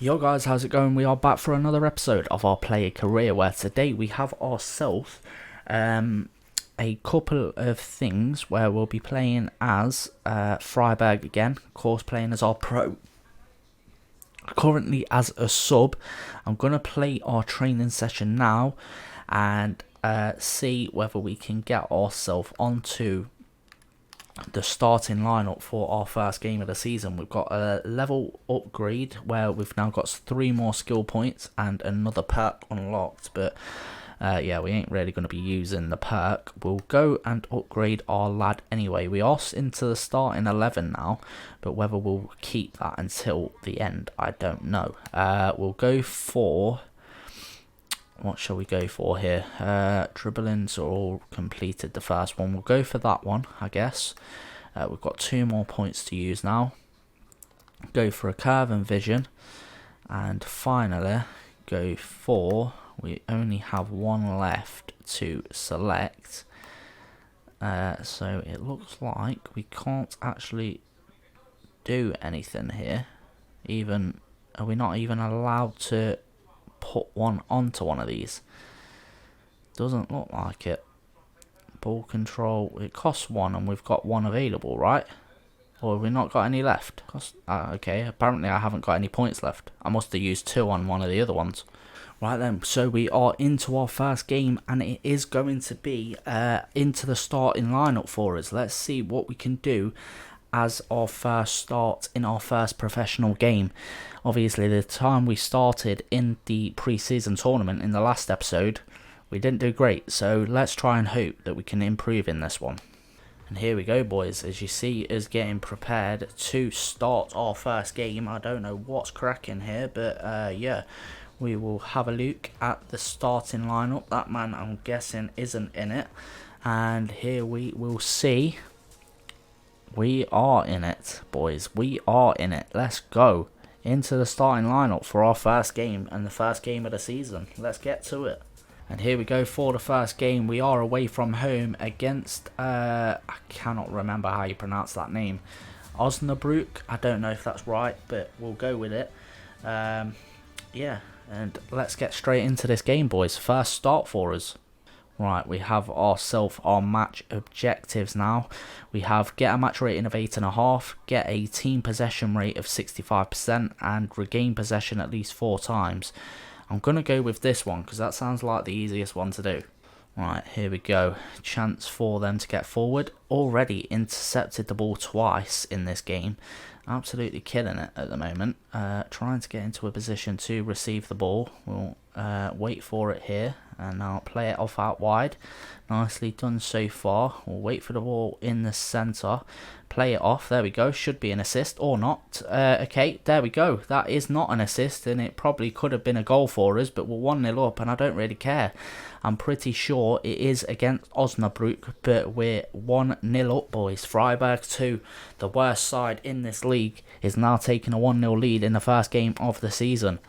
Yo guys, how's it going? We are back for another episode of our player career, where today we have ourselves a couple of things where we'll be playing as Freiberg again, of course playing as our pro. Currently as a sub. I'm going to play our training session now and see whether we can get ourselves onto the starting lineup for our first game of the season. We've got a level upgrade where we've now got 3 more skill points and another perk unlocked, but yeah, we ain't really going to be using the perk. We'll go and upgrade our lad anyway. We are into the starting 11 now, but whether we'll keep that until the end, I don't know. We'll go for... what shall we go for here? Dribblings are all completed, the first one. We'll go for that one, I guess. We've got 2 more points to use now. Go for a curve and vision. And finally, go for... we only have 1 left to select. So it looks like we can't actually do anything here. Are we not even allowed to put one onto one of these? Doesn't look like it. Ball control, it costs 1 and we've got 1 available, right? Or have we not got any left? Okay, apparently I haven't got any points left. I must have used 2 on one of the other ones. Right then, so we are into our first game and it is going to be into the starting lineup for us. Let's see what we can do as our first start in our first professional game. Obviously, the time we started in the pre-season tournament in the last episode, we didn't do great, so let's try and hope that we can improve in this one. And here we go, boys, as you see us getting prepared to start our first game. I don't know what's cracking here, but yeah, we will have a look at the starting lineup. That man, I'm guessing, isn't in it, and here we will see. We are in it, boys. We are in it. Let's go into the starting lineup for our first game and the first game of the season. Let's get to it. And here we go for the first game. We are away from home against, I cannot remember how you pronounce that name. Osnabrück. I don't know if that's right, but we'll go with it. Yeah, and let's get straight into this game, boys. First start for us. Right, we have ourselves our match objectives now. We have get a match rating of 8.5, get a team possession rate of 65%, and regain possession at least 4 times. I'm going to go with this one because that sounds like the easiest one to do. Right, here we go. Chance for them to get forward. Already intercepted the ball twice in this game. Absolutely killing it at the moment. Trying to get into a position to receive the ball. We'll wait for it here. And now play it off out wide. Nicely done so far. We'll wait for the ball in the centre. Play it off. There we go. Should be an assist or not. Okay, there we go. That is not an assist, and it probably could have been a goal for us, but we're 1-0 up, and I don't really care. I'm pretty sure it is against Osnabrück, but we're 1-0 up, boys. Freiberg 2, the worst side in this league, is now taking a 1-0 lead in the first game of the season.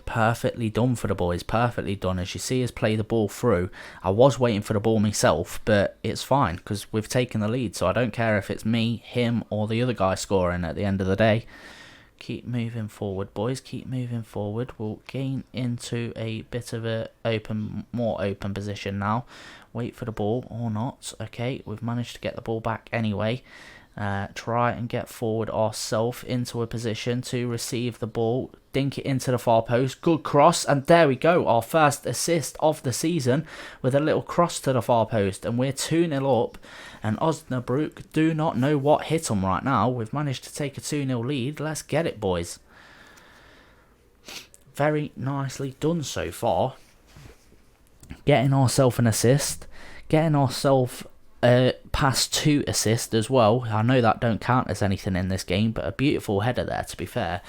Perfectly done for the boys, perfectly done. As you see us play the ball through, I was waiting for the ball myself, but it's fine because we've taken the lead, so I don't care if it's me, him, or the other guy scoring at the end of the day. Keep moving forward, boys, keep moving forward. We'll gain into a bit of a more open position now. Wait for the ball or not. Okay, we've managed to get the ball back anyway. Try and get forward ourselves into a position to receive the ball, dink it into the far post, good cross, and there we go, our first assist of the season with a little cross to the far post, and we're 2-0 up, and Osnabrück do not know what hit them right now. We've managed to take a 2-0 lead. Let's get it, boys. Very nicely done so far. Getting ourselves an assist, getting ourselves past 2 assists as well. I know that don't count as anything in this game, but a beautiful header there, to be fair.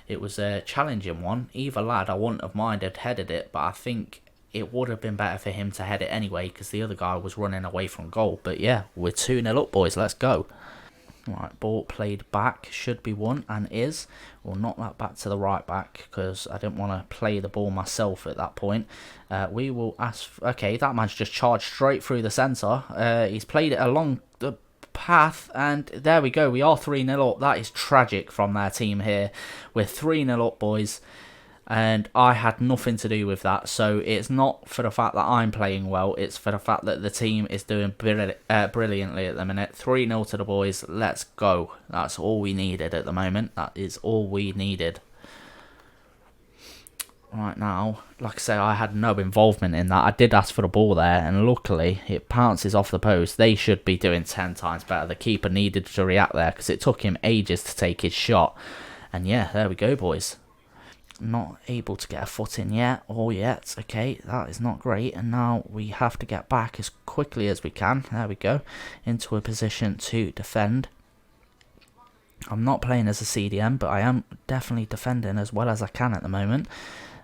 It was a challenging one. Either lad, I wouldn't have minded headed it, but I think it would have been better for him to head it anyway because the other guy was running away from goal. But yeah, we're 2-0 up, boys. Let's go. Right, ball played back, should be one, and is. We'll knock that back to the right back because I didn't want to play the ball myself at that point. We will ask... okay, that man's just charged straight through the centre. He's played it along the path, and there we go. We are 3-0 up. That is tragic from their team here. We're 3-0 up, boys, and I had nothing to do with that. So it's not for the fact that I'm playing well, it's for the fact that the team is doing brilliantly at the minute. 3-0 to the boys. Let's go. That's all we needed at the moment. That is all we needed. Right now, like I say, I had no involvement in that. I did ask for the ball there, and luckily it bounces off the post. They should be doing 10 times better. The keeper needed to react there because it took him ages to take his shot. And yeah, there we go, boys. Not able to get a foot in yet, or yet. Okay, that is not great. And now we have to get back as quickly as we can. There we go. Into a position to defend. I'm not playing as a CDM, but I am definitely defending as well as I can at the moment.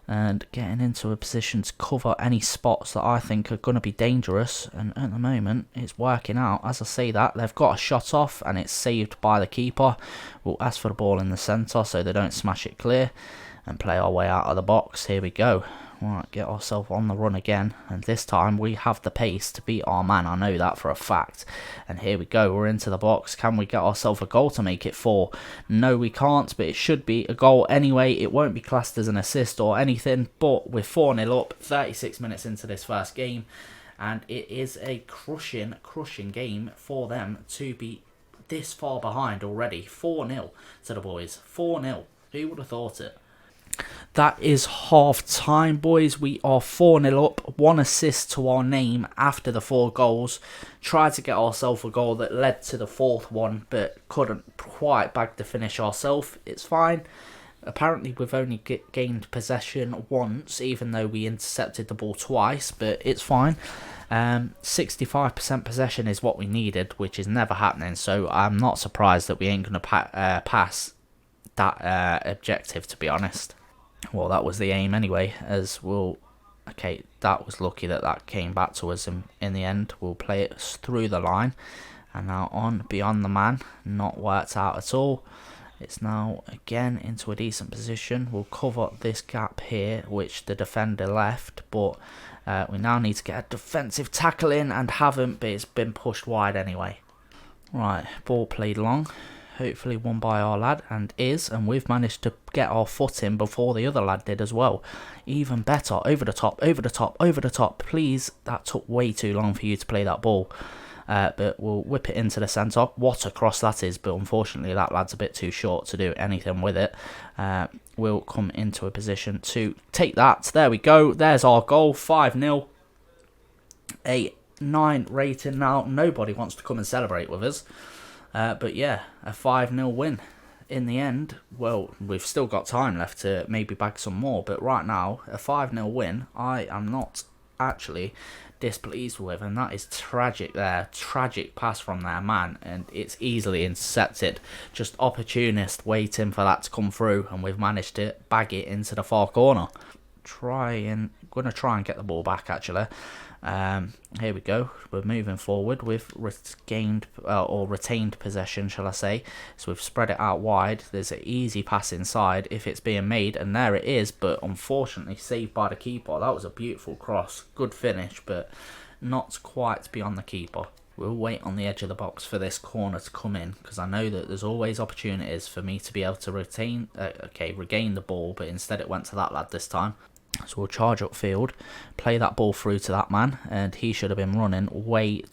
And getting into a position to cover any spots that I think are going to be dangerous. And at the moment, it's working out. As I say that, they've got a shot off and it's saved by the keeper. We'll ask for the ball in the centre so they don't smash it clear. And play our way out of the box. Here we go. Right, get ourselves on the run again. And this time, we have the pace to beat our man. I know that for a fact. And here we go. We're into the box. Can we get ourselves a goal to make it 4? No, we can't. But it should be a goal anyway. It won't be classed as an assist or anything. But we're 4-0 up. 36 minutes into this first game. And it is a crushing game for them to be this far behind already. 4-0 to the boys. 4-0. Who would have thought it? That is half time, boys. We are 4-0 up. 1 assist to our name after the 4 goals. Tried to get ourselves a goal that led to the 4th one, but couldn't quite bag the finish ourselves. It's fine. Apparently, we've only gained possession once, even though we intercepted the ball twice, but it's fine. 65% possession is what we needed, which is never happening, so I'm not surprised that we ain't going to pass that objective, to be honest. Well, that was the aim anyway, as we'll... Okay, that was lucky that came back to us in the end. We'll play it through the line. And now on, beyond the man. Not worked out at all. It's now, again, into a decent position. We'll cover this gap here, which the defender left. But we now need to get a defensive tackle in, and haven't, but it's been pushed wide anyway. Right, ball played long. Hopefully won by our lad, and we've managed to get our foot in before the other lad did as well. Even better. Over the top, over the top, over the top. Please, that took way too long for you to play that ball. But we'll whip it into the centre. What a cross that is, but unfortunately that lad's a bit too short to do anything with it. We'll come into a position to take that. There we go. There's our goal. 5-0. A 9 rating now. Nobody wants to come and celebrate with us. But yeah, a 5-0 win. In the end, well, we've still got time left to maybe bag some more. But right now, a 5-0 win, I am not actually displeased with. And that is tragic there. Tragic pass from their man. And it's easily intercepted. Just opportunist waiting for that to come through. And we've managed to bag it into the far corner. Going to try and get the ball back, actually. Here we go. We're moving forward with retained possession, shall I say. So we've spread it out wide. There's an easy pass inside if it's being made, and there it is, but unfortunately saved by the keeper. That was a beautiful cross. Good finish, but not quite beyond the keeper. We'll wait on the edge of the box for this corner to come in, because I know that there's always opportunities for me to be able to regain the ball, but instead it went to that lad this time. So we'll charge upfield, play that ball through to that man, and he should have been running way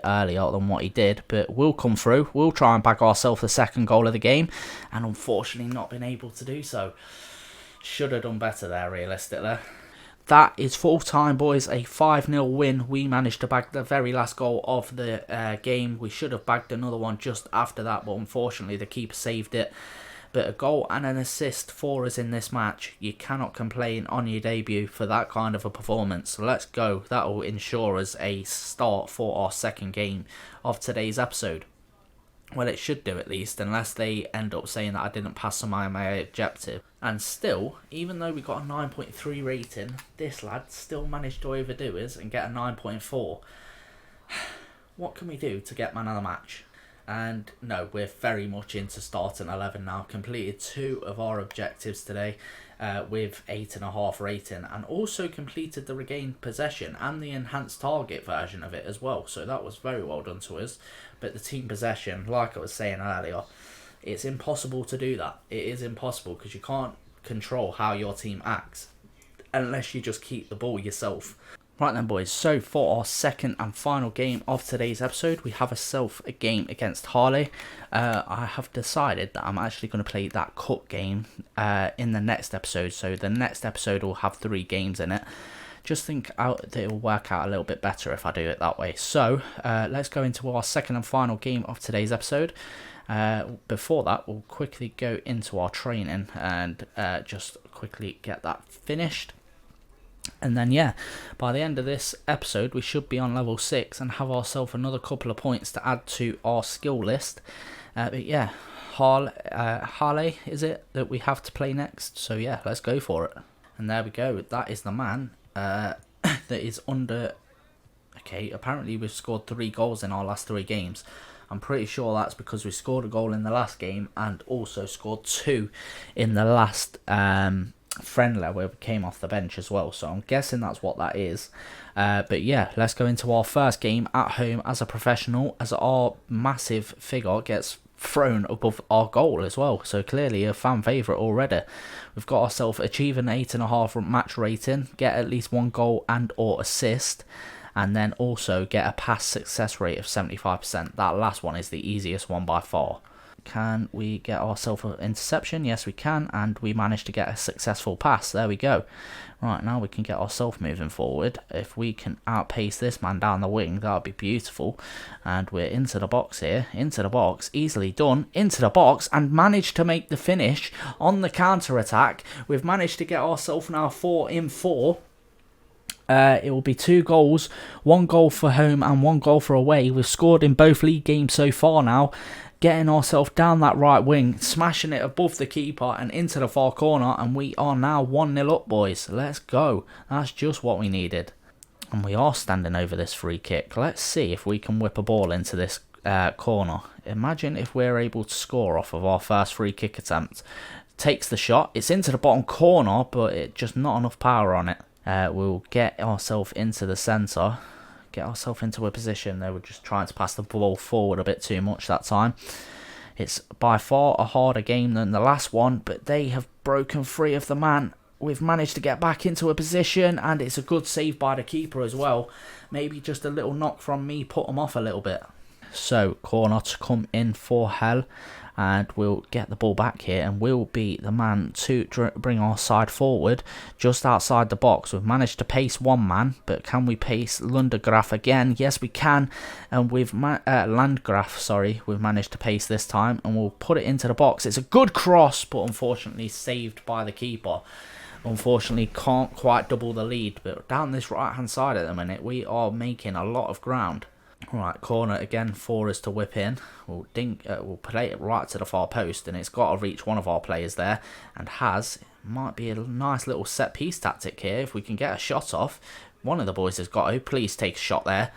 earlier than what he did, but we'll come through. We'll try and bag ourselves the second goal of the game, and unfortunately not been able to do so. Should have done better there, realistically. That is full time, boys. A 5-0 win. We managed to bag the very last goal of the game. We should have bagged another one just after that, but unfortunately the keeper saved it. But a goal and an assist for us in this match. You cannot complain on your debut for that kind of a performance. So let's go. That will ensure us a start for our second game of today's episode. Well, it should do at least, unless they end up saying that I didn't pass on my objective. And still, even though we got a 9.3 rating, this lad still managed to overdo us and get a 9.4. What can we do to get man of the match? And no, we're very much into starting 11 now. Completed 2 of our objectives today with 8.5 rating, and also completed the regained possession and the enhanced target version of it as well. So that was very well done to us. But the team possession, like I was saying earlier, it's impossible to do that. It is impossible because you can't control how your team acts unless you just keep the ball yourself. Right then, boys, so for our second and final game of today's episode, we have a game against Harley. I have decided that I'm actually going to play that cup game in the next episode. So the next episode will have 3 games in it. Just think out that it will work out a little bit better if I do it that way. So let's go into our second and final game of today's episode. Before that, we'll quickly go into our training and just quickly get that finished. And then, yeah, by the end of this episode, we should be on level 6 and have ourselves another couple of points to add to our skill list. But yeah, Harley is it that we have to play next? So yeah, let's go for it. And there we go. That is the man that is under... Okay, apparently we've scored 3 goals in our last 3 games. I'm pretty sure that's because we scored a goal in the last game and also scored 2 in the last... friendly where we came off the bench as well, so I'm guessing that's what that is. But yeah, let's go into our first game at home as a professional, as our massive figure gets thrown above our goal as well, so clearly a fan favourite already. We've got ourselves achieve an 8.5 match rating, get at least 1 goal and or assist, and then also get a pass success rate of 75%. That last one is the easiest one by far. Can we get ourselves an interception? Yes, we can, and we managed to get a successful pass. There we go. Right, now we can get ourselves moving forward. If we can outpace this man down the wing, that would be beautiful. And we're into the box here. Into the box. Easily done. Into the box, and managed to make the finish on the counter-attack. We've managed to get ourselves now 4 in 4. It will be 2 goals, 1 goal for home and 1 goal for away. We've scored in both league games so far now. Getting ourselves down that right wing, smashing it above the keeper and into the far corner, and we are now 1-0 up, boys. Let's go. That's just what we needed. And we are standing over this free kick. Let's see if we can whip a ball into this corner. Imagine if we're able to score off of our first free kick attempt. Takes the shot. It's into the bottom corner, but it just not enough power on it. We'll get ourselves into the centre. Get ourselves into a position. They were just trying to pass the ball forward a bit too much that time. It's by far a harder game than the last one, but they have broken free of the man. We've managed to get back into a position, and it's a good save by the keeper as well. Maybe just a little knock from me put them off a little bit. So, corner to come in for Hell, and we'll get the ball back here, and we'll be the man to bring our side forward just outside the box. We've managed to pace 1 man, but can we pace Lundegraf again? Yes, we can, and we've Landgraf, sorry, we've managed to pace this time, and we'll put it into the box. It's a good cross, but unfortunately saved by the keeper. Unfortunately, can't quite double the lead, but down this right-hand side at the minute, we are making a lot of ground. Right, corner again for us to whip in. We'll play it right to the far post, and it's got to reach one of our players there, and might be a nice little set piece tactic here if we can get a shot off. One of the boys has got to. Please take a shot there.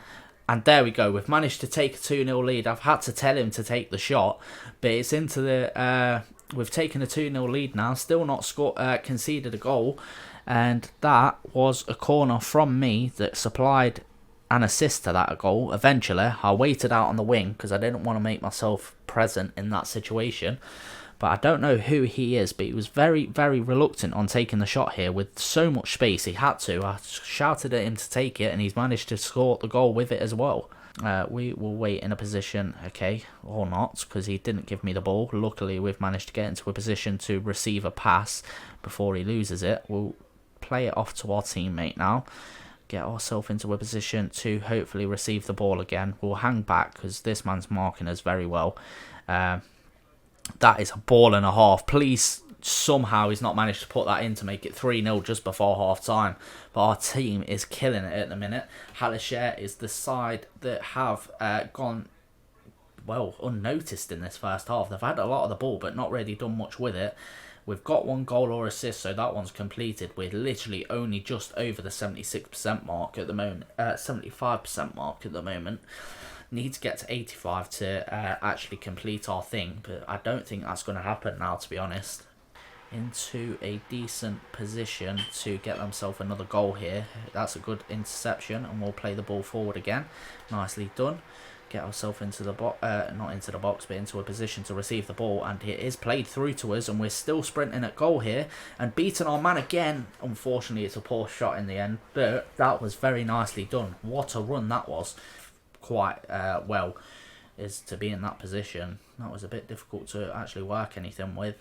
And there we go. We've managed to take a 2-0 lead. I've had to tell him to take the shot, but it's into the... we've taken a 2-0 lead now. Still not conceded a goal, and that was a corner from me that supplied an assist to that goal. Eventually, I waited out on the wing because I didn't want to make myself present in that situation. But I don't know who he is, but he was very, very reluctant on taking the shot here with so much space. He had to. I shouted at him to take it, and he's managed to score the goal with it as well. We will wait in a position, okay, or not, because he didn't give me the ball. Luckily, we've managed to get into a position to receive a pass before he loses it. We'll play it off to our teammate now. Get ourselves into a position to hopefully receive the ball again. We'll hang back because this man's marking us very well. That is a ball and a half. Please, somehow he's not managed to put that in to make it 3-0 just before half time. But our team is killing it at the minute. Halishare is the side that have gone, well, unnoticed in this first half. They've had a lot of the ball but not really done much with it. We've got 1 goal or assist, so that one's completed. We're literally only just over the 76% mark at the moment, 75% mark at the moment. need to get to 85 to actually complete our thing, but I don't think that's going to happen now, to be honest. Into a decent position to get themselves another goal here. That's a good interception, and we'll play the ball forward again. Nicely done. Get ourselves into the box, not into the box, but into a position to receive the ball, and it is played through to us, and we're still sprinting at goal here and beating our man again. Unfortunately, it's a poor shot in the end, but that was very nicely done. What a run that was. Quite well is to be in that position. That was a bit difficult to actually work anything with.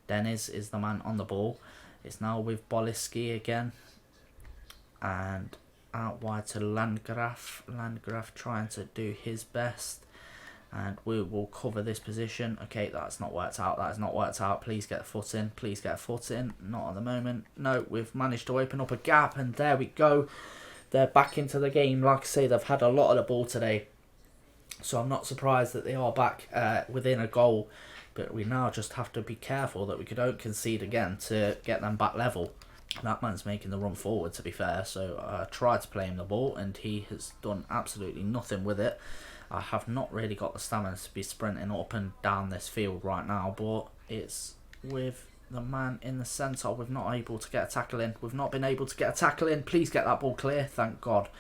Dennis is the man on the ball. It's now with Boliski again, and out wide to Landgraf. Landgraf trying to do his best, and we will cover this position. Okay, that's not worked out. That has not worked out. Please get a foot in. Please get a foot in. Not at the moment. No, we've managed to open up a gap, and there we go. They're back into the game. Like I say, they've had a lot of the ball today, so I'm not surprised that they are back within a goal. But we now just have to be careful that we don't concede again to get them back level. That man's making the run forward, to be fair, so I tried to play him the ball and he has done absolutely nothing with it. I have not really got the stamina to be sprinting up and down this field right now, but it's with the man in the centre. We've not able to get a tackle in. We've not been able to get a tackle in. Please get that ball clear, thank God.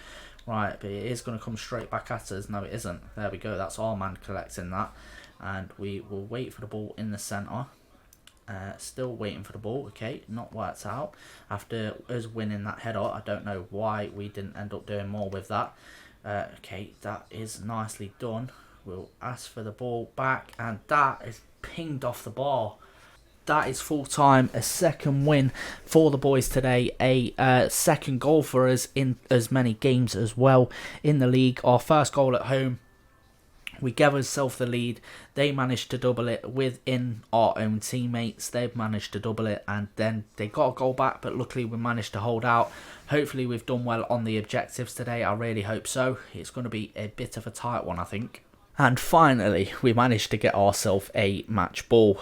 Right, but it is going to come straight back at us. No, it isn't. There we go, that's our man collecting that. And we will wait for the ball in the centre. Still waiting for the ball. Okay, not worked out. After us winning that header, I don't know why we didn't end up doing more with that. Okay, that is nicely done. We'll ask for the ball back, and that is pinged off the bar. That is full time. A second win for the boys today. A second goal for us in as many games as well in the league. Our first goal at home. We gave ourselves the lead. They managed to double it within our own teammates. They've managed to double it, and then they got a goal back, but luckily we managed to hold out. Hopefully we've done well on the objectives today. I really hope so. It's going to be a bit of a tight one, I think. And finally, we managed to get ourselves a match ball.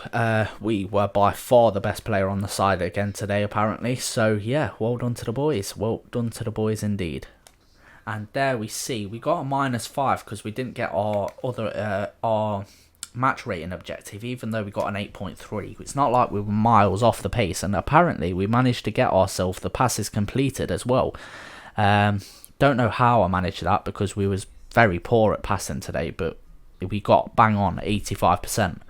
We were by far the best player on the side again today, apparently. So yeah, well done to the boys. Well done to the boys indeed. And there we see, we got a -5 because we didn't get our other our match rating objective, even though we got an 8.3. It's not like we were miles off the pace, and apparently we managed to get ourselves the passes completed as well. Don't know how I managed that because we was very poor at passing today, but we got bang on 85%.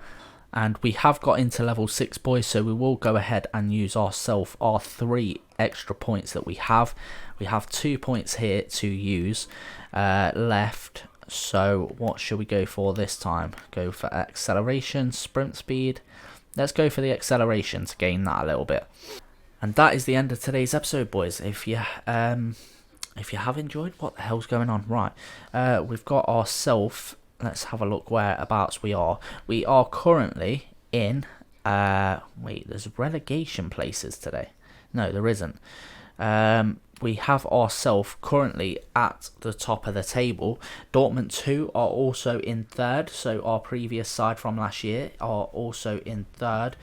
And we have got into level 6, boys, so we will go ahead and use our 3 extra points that we have. We have 2 points here to use left. So what should we go for this time? Go for acceleration, sprint speed. Let's go for the acceleration to gain that a little bit. And that is the end of today's episode, boys. If you have enjoyed, what the hell's going on? Right, we've got ourselves. Let's have a look whereabouts we are. We are currently in... wait, there's relegation places today. No, there isn't. We have ourselves currently at the top of the table. Dortmund 2 are also in 3rd. So our previous side from last year are also in 3rd.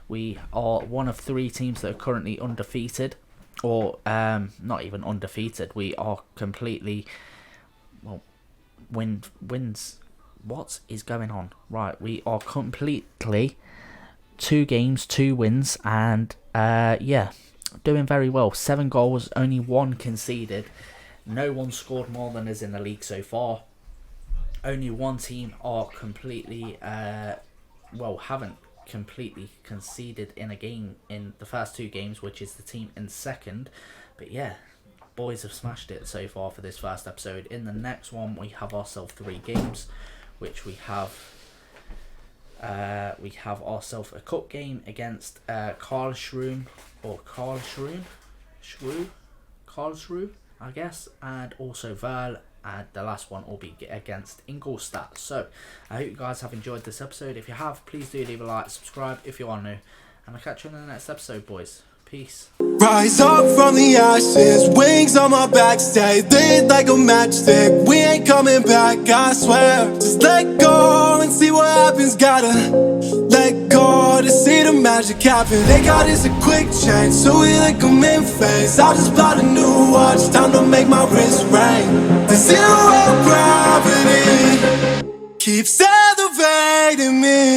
We are one of 3 teams that are currently undefeated. Or not even undefeated. We are completely... well, wins... What is going on? Right, we are completely 2 games, 2 wins, and yeah, doing very well. 7 goals, only 1 conceded. No one scored more than us in the league so far. Only 1 team are completely, haven't completely conceded in a game in the first 2 games, which is the team in 2nd. But yeah, boys have smashed it so far for this first episode. In the next one, we have ourselves 3 games. Which we have ourselves a cup game against Karlsruhe, I guess, and also Verl, and the last one will be against Ingolstadt. So I hope you guys have enjoyed this episode. If you have, please do leave a like, subscribe if you are new, and I'll catch you in the next episode, boys. Peace. Rise up from the ashes, wings on my back, stay lit like a matchstick. We ain't coming back, I swear. Just let go and see what happens. Gotta let go to see the magic happen. They got us a quick change, so we like them in phase. I'll just plot a new watch, time to make my wrist ring. The 0 gravity.